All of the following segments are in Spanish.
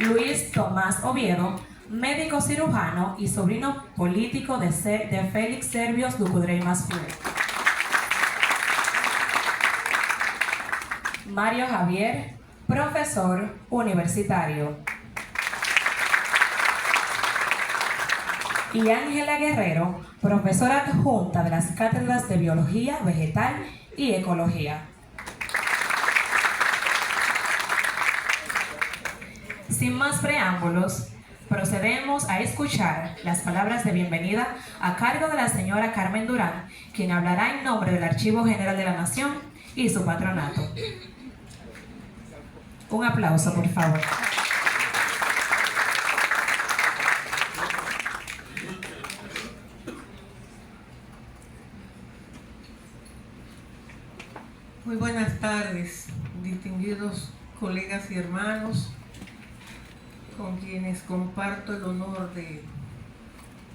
Luis Tomás Oviedo, médico cirujano y sobrino político de Félix Servios Ducudrey Masfield. Mario Javier, profesor universitario. Y Ángela Guerrero, profesora adjunta de las cátedras de Biología Vegetal y Ecología. Sin más preámbulos, procedemos a escuchar las palabras de bienvenida a cargo de la señora Carmen Durán, quien hablará en nombre del Archivo General de la Nación y su patronato. Un aplauso, por favor. Muy buenas tardes, distinguidos colegas y hermanos, con quienes comparto el honor de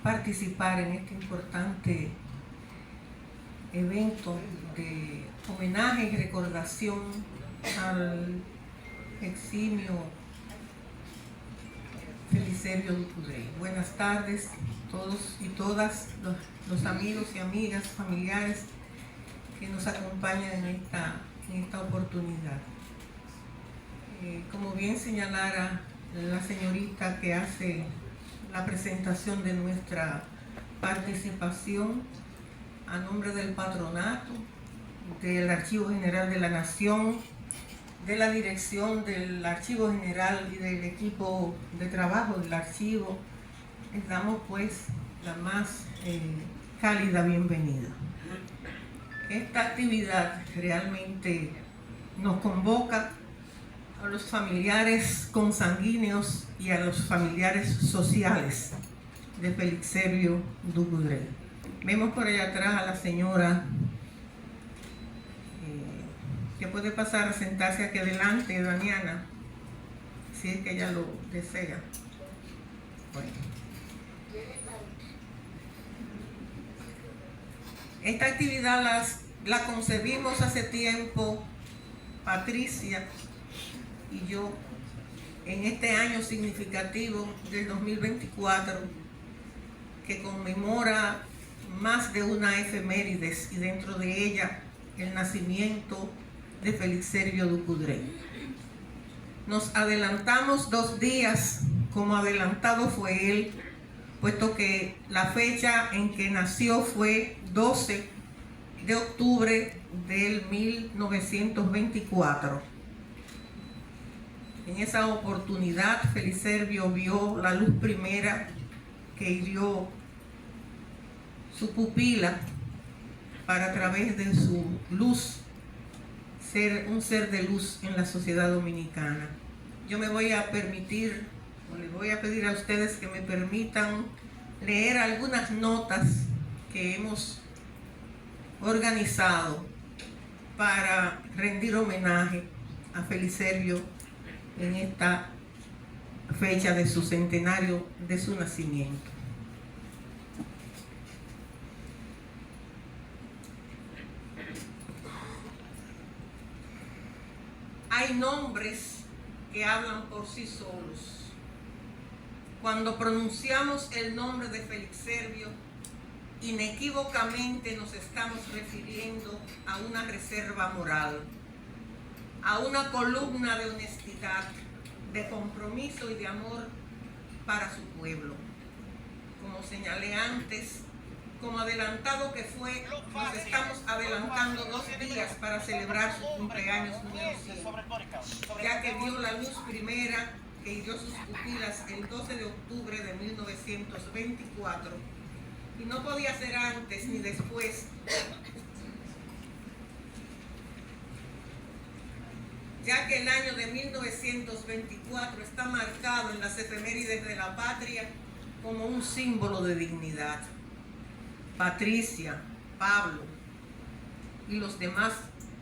participar en este importante evento de homenaje y recordación al eximio Félix Servios Ducudrey. Buenas tardes a todos y todas los amigos y amigas, familiares que nos acompañan en esta oportunidad. Como bien señalara la señorita que hace la presentación de nuestra participación, a nombre del patronato, del Archivo General de la Nación, de la dirección del Archivo General y del equipo de trabajo del archivo, les damos pues la más cálida bienvenida. Esta actividad realmente nos convoca a los familiares consanguíneos y a los familiares sociales de Félix Servios Ducudrey. Vemos por allá atrás a la señora que puede pasar a sentarse aquí adelante, Daniana, si es que ella lo desea. Bueno. Esta actividad la concebimos hace tiempo, Patricia y yo, en este año significativo del 2024, que conmemora más de una efemérides y dentro de ella el nacimiento de Félix Servios Ducudrey. Nos adelantamos 2 días, como adelantado fue él, puesto que la fecha en que nació fue 12 de octubre del 1924. En esa oportunidad, Félix Servios vio la luz primera que hirió su pupila para, a través de su luz, ser un ser de luz en la sociedad dominicana. Yo me voy a permitir, o les voy a pedir a ustedes que me permitan leer algunas notas que hemos organizado para rendir homenaje a Félix Servios en esta fecha de su centenario de su nacimiento. Hay nombres que hablan por sí solos. Cuando pronunciamos el nombre de Félix Servios, inequívocamente nos estamos refiriendo a una reserva moral, a una columna de honestidad, de compromiso y de amor para su pueblo. Como señalé antes, como adelantado que fue, nos estamos adelantando 2 días para celebrar su cumpleaños número 100, ya que vio la luz primera que hirió sus pupilas el 12 de octubre de 1924, y no podía ser antes ni después, ya que el año de 1924 está marcado en las efemérides de la patria como un símbolo de dignidad. Patricia, Pablo y los demás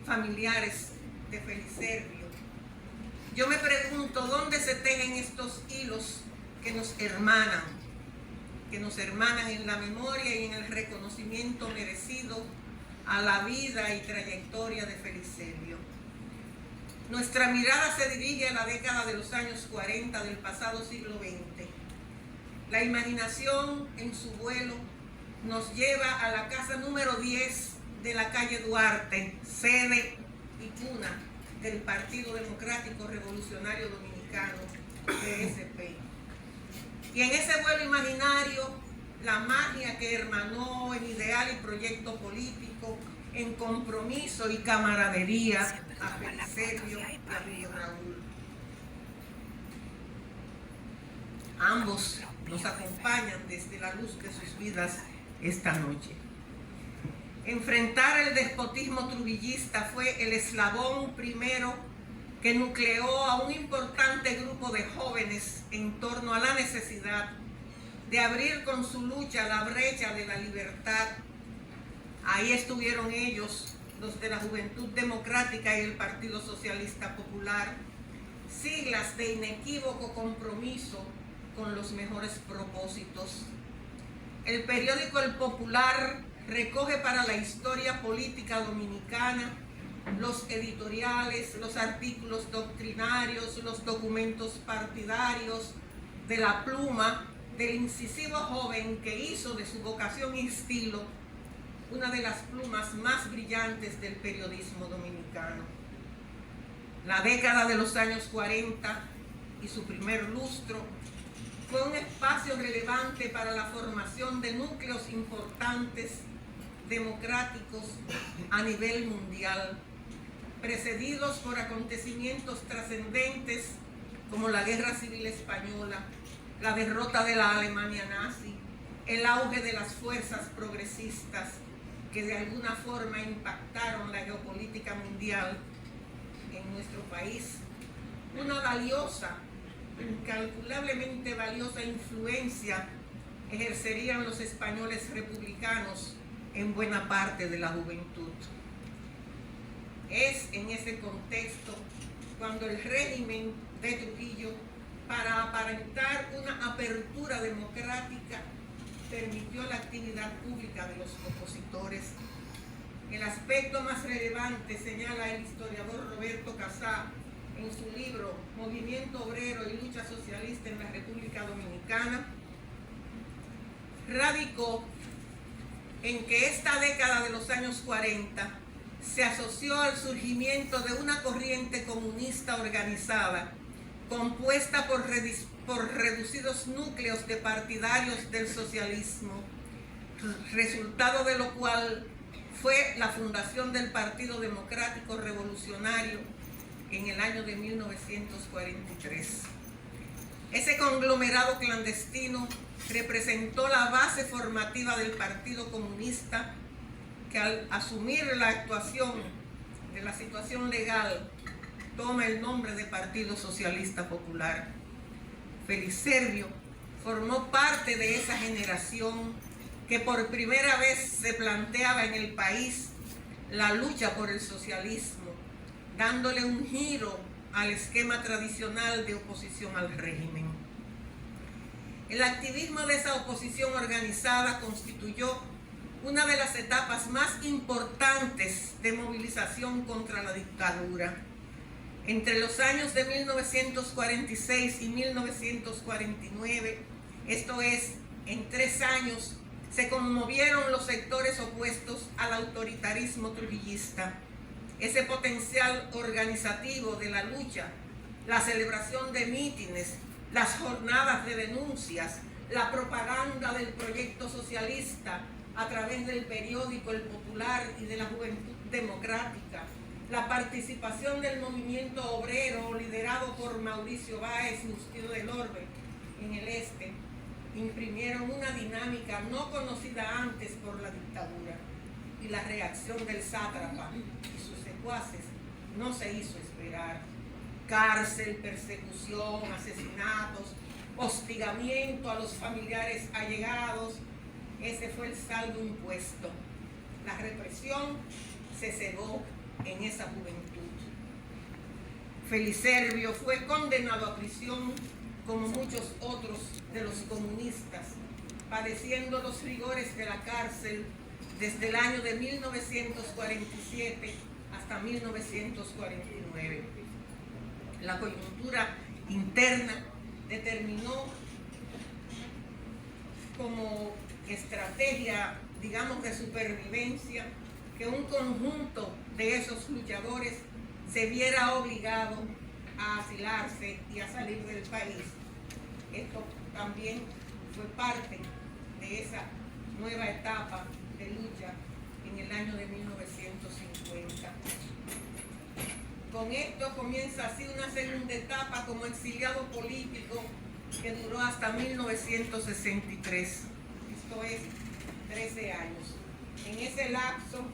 familiares de Félix Servios, yo me pregunto dónde se tejen estos hilos que nos hermanan en la memoria y en el reconocimiento merecido a la vida y trayectoria de Félix Servios. Nuestra mirada se dirige a la década de los años 40 del pasado siglo XX. La imaginación en su vuelo nos lleva a la casa número 10 de la calle Duarte, sede y cuna del Partido Democrático Revolucionario Dominicano, PSP. Y en ese vuelo imaginario, la magia que hermanó en ideal y proyecto político, en compromiso y camaradería a Feliservio y a Río Raúl. Ambos nos acompañan desde la luz de sus vidas esta noche. Enfrentar el despotismo trujillista fue el eslabón primero que nucleó a un importante grupo de jóvenes en torno a la necesidad de abrir con su lucha la brecha de la libertad. Ahí estuvieron ellos, los de la Juventud Democrática y el Partido Socialista Popular, siglas de inequívoco compromiso con los mejores propósitos. El periódico El Popular recoge para la historia política dominicana los editoriales, los artículos doctrinarios, los documentos partidarios de la pluma del incisivo joven que hizo de su vocación y estilo una de las plumas más brillantes del periodismo dominicano. La década de los años 40 y su primer lustro fue un espacio relevante para la formación de núcleos importantes democráticos a nivel mundial, precedidos por acontecimientos trascendentes como la Guerra Civil Española, la derrota de la Alemania nazi, el auge de las fuerzas progresistas que de alguna forma impactaron la geopolítica mundial en nuestro país. Una valiosa, incalculablemente valiosa influencia ejercerían los españoles republicanos en buena parte de la juventud. Es en ese contexto cuando el régimen de Trujillo, para aparentar una apertura democrática, permitió la actividad pública de los opositores. El aspecto más relevante, señala el historiador Roberto Casá en su libro Movimiento Obrero y Lucha Socialista en la República Dominicana, radicó en que esta década de los años 40 se asoció al surgimiento de una corriente comunista organizada, compuesta por reducidos núcleos de partidarios del socialismo, resultado de lo cual fue la fundación del Partido Democrático Revolucionario en el año de 1943. Ese conglomerado clandestino representó la base formativa del Partido Comunista, que al asumir la actuación de la situación legal toma el nombre de Partido Socialista Popular. Feliservio formó parte de esa generación que por primera vez se planteaba en el país la lucha por el socialismo, dándole un giro al esquema tradicional de oposición al régimen. El activismo de esa oposición organizada constituyó una de las etapas más importantes de movilización contra la dictadura. Entre los años de 1946 y 1949, esto es, en 3 años, se conmovieron los sectores opuestos al autoritarismo trujillista. Ese potencial organizativo de la lucha, la celebración de mítines, las jornadas de denuncias, la propaganda del proyecto socialista a través del periódico El Popular y de la Juventud Democrática, la participación del movimiento obrero liderado por Mauricio Báez y Justino del Orbe en el este, imprimieron una dinámica no conocida antes por la dictadura, y la reacción del sátrapa y sus secuaces no se hizo esperar. Cárcel, persecución, asesinatos, hostigamiento a los familiares allegados, ese fue el saldo impuesto. La represión se cegó en esa juventud. Feliservio fue condenado a prisión como muchos otros de los comunistas, padeciendo los rigores de la cárcel desde el año de 1947 hasta 1949. la coyuntura interna determinó como estrategia, digamos, de supervivencia, que un conjunto de esos luchadores se viera obligado a asilarse y a salir del país. Esto también fue parte de esa nueva etapa de lucha en el año de 1950. Con esto comienza así una segunda etapa como exiliado político que duró hasta 1963. Esto es 13 años. En ese lapso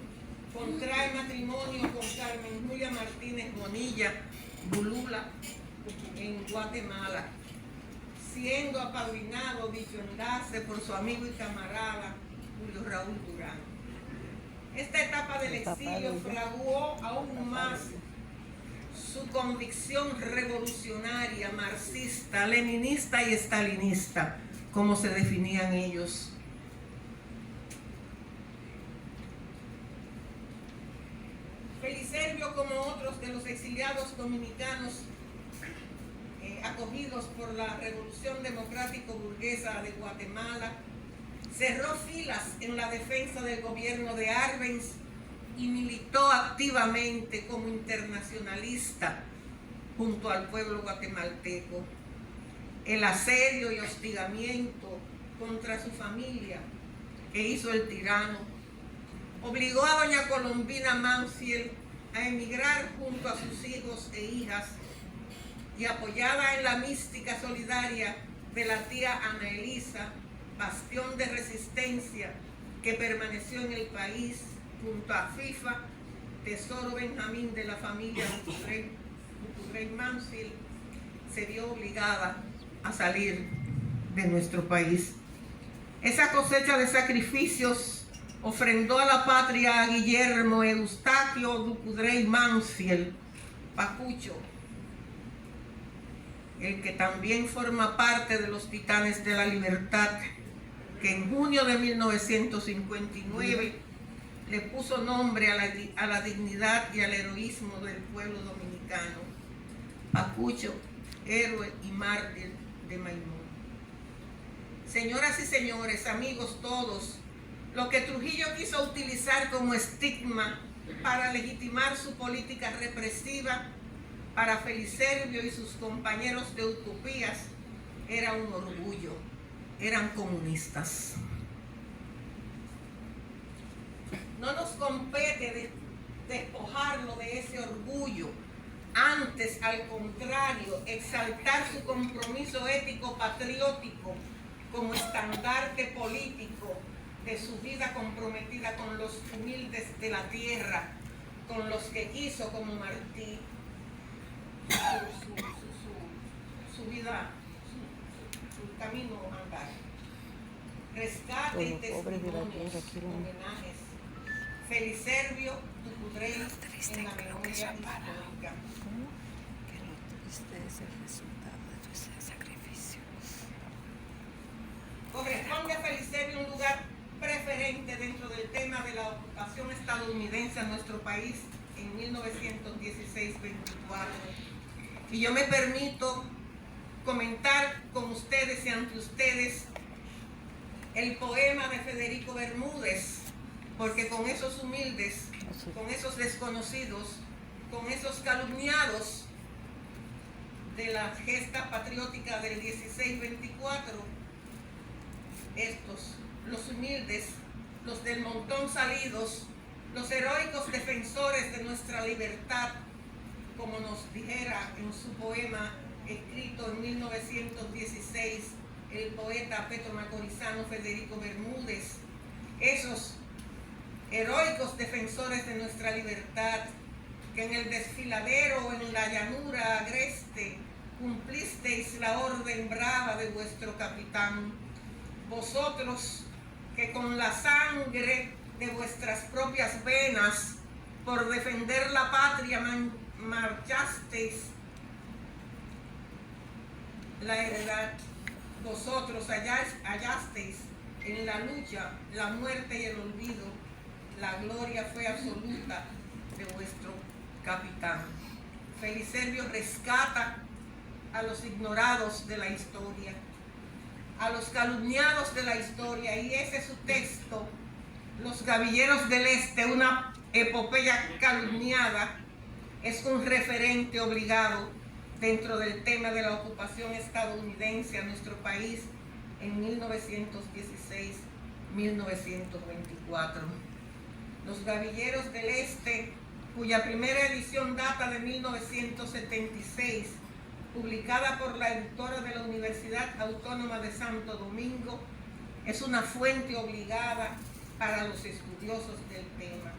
contrae matrimonio con Carmen Julia Martínez Bonilla Bulula en Guatemala, siendo apadrinado, dicho enlace, por su amigo y camarada Julio Raúl Durán. Esta etapa del exilio fraguó aún más su convicción revolucionaria, marxista, leninista y estalinista, como se definían ellos. Feliservio, como otros de los exiliados dominicanos acogidos por la Revolución Democrático-Burguesa de Guatemala, cerró filas en la defensa del gobierno de Arbenz y militó activamente como internacionalista junto al pueblo guatemalteco. El asedio y hostigamiento contra su familia que hizo el tirano obligó a doña Colombina Mansfield a emigrar junto a sus hijos e hijas y, apoyada en la mística solidaria de la tía Ana Elisa, bastión de resistencia que permaneció en el país junto a FIFA, tesoro Benjamín de la familia Dupugrey Mansfield, se vio obligada a salir de nuestro país. Esa cosecha de sacrificios ofrendó a la patria a Guillermo Eustaquio Dupugrey Mansfield, Pacucho, el que también forma parte de los Titanes de la Libertad, que en junio de 1959 le puso nombre a la dignidad y al heroísmo del pueblo dominicano. Pacucho, héroe y mártir de Maimón. Señoras y señores, amigos todos, lo que Trujillo quiso utilizar como estigma para legitimar su política represiva, para Feliservio y sus compañeros de utopías, era un orgullo, eran comunistas. No nos compete despojarlo de ese orgullo, antes, al contrario, exaltar su compromiso ético patriótico como estandarte político de su vida comprometida con los humildes de la tierra, con los que quiso como Martí su vida, su camino andar. Rescate y testimonios, homenajes. Feliservio Dupugrey en la memoria histórica. Este es el resultado de ese sacrificio. Corresponde a Feliservio un lugar preferente dentro del tema de la ocupación estadounidense a nuestro país en 1916-24. Y yo me permito comentar con ustedes y ante ustedes el poema de Federico Bermúdez, porque con esos humildes, con esos desconocidos, con esos calumniados de la gesta patriótica del 16-24, estos, los humildes, los del montón salidos, los heroicos defensores de nuestra libertad, como nos dijera en su poema escrito en 1916 el poeta petro-macorizano Federico Bermúdez, esos heroicos defensores de nuestra libertad, que en el desfiladero o en la llanura agreste cumplisteis la orden brava de vuestro capitán, vosotros que con la sangre de vuestras propias venas por defender la patria marchasteis la heredad, vosotros hallasteis en la lucha la muerte y el olvido, la gloria fue absoluta de vuestro capitán. Feliservio rescata a los ignorados de la historia, a los calumniados de la historia, y ese es su texto, Los Gavilleros del Este, una epopeya calumniada, es un referente obligado dentro del tema de la ocupación estadounidense a nuestro país en 1916-1924. Los Gavilleros del Este, cuya primera edición data de 1976, publicada por la editora de la Universidad Autónoma de Santo Domingo, es una fuente obligada para los estudiosos del tema.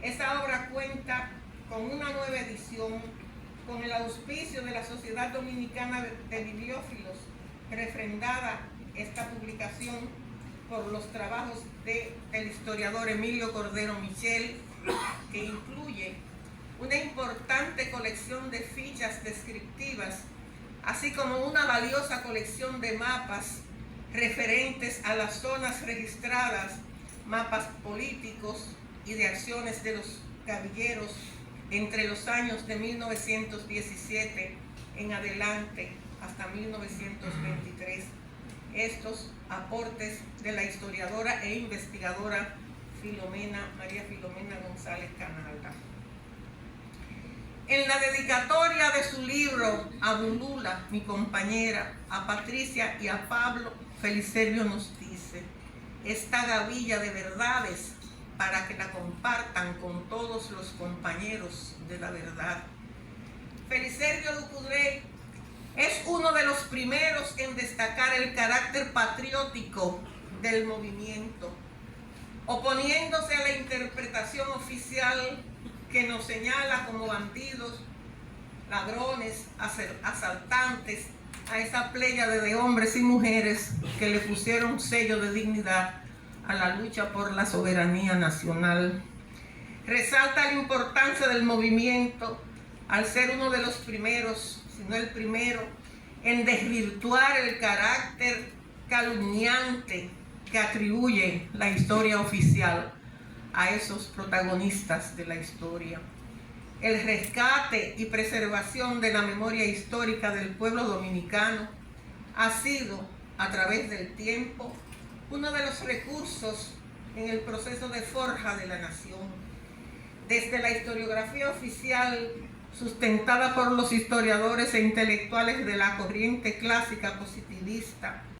Esta obra cuenta con una nueva edición, con el auspicio de la Sociedad Dominicana de Bibliófilos, refrendada esta publicación por los trabajos del historiador Emilio Cordero Michel, que incluye una importante colección de fichas descriptivas, así como una valiosa colección de mapas referentes a las zonas registradas, mapas políticos y de acciones de los gavilleros entre los años de 1917 en adelante hasta 1923. Estos aportes de la historiadora e investigadora María Filomena González Canalda. En la dedicatoria de su libro a Bulula, mi compañera, a Patricia y a Pablo, Feliservio nos dice: esta gavilla de verdades para que la compartan con todos los compañeros de la verdad. Feliservio Ducudrey es uno de los primeros en destacar el carácter patriótico del movimiento, oponiéndose a la interpretación oficial que nos señala como bandidos, ladrones, asaltantes, a esa pléyade de hombres y mujeres que le pusieron sello de dignidad a la lucha por la soberanía nacional. Resalta la importancia del movimiento al ser uno de los primeros, si no el primero, en desvirtuar el carácter calumniante que atribuye la historia oficial a esos protagonistas de la historia. El rescate y preservación de la memoria histórica del pueblo dominicano ha sido, a través del tiempo, uno de los recursos en el proceso de forja de la nación. Desde la historiografía oficial, sustentada por los historiadores e intelectuales de la corriente clásica positivista,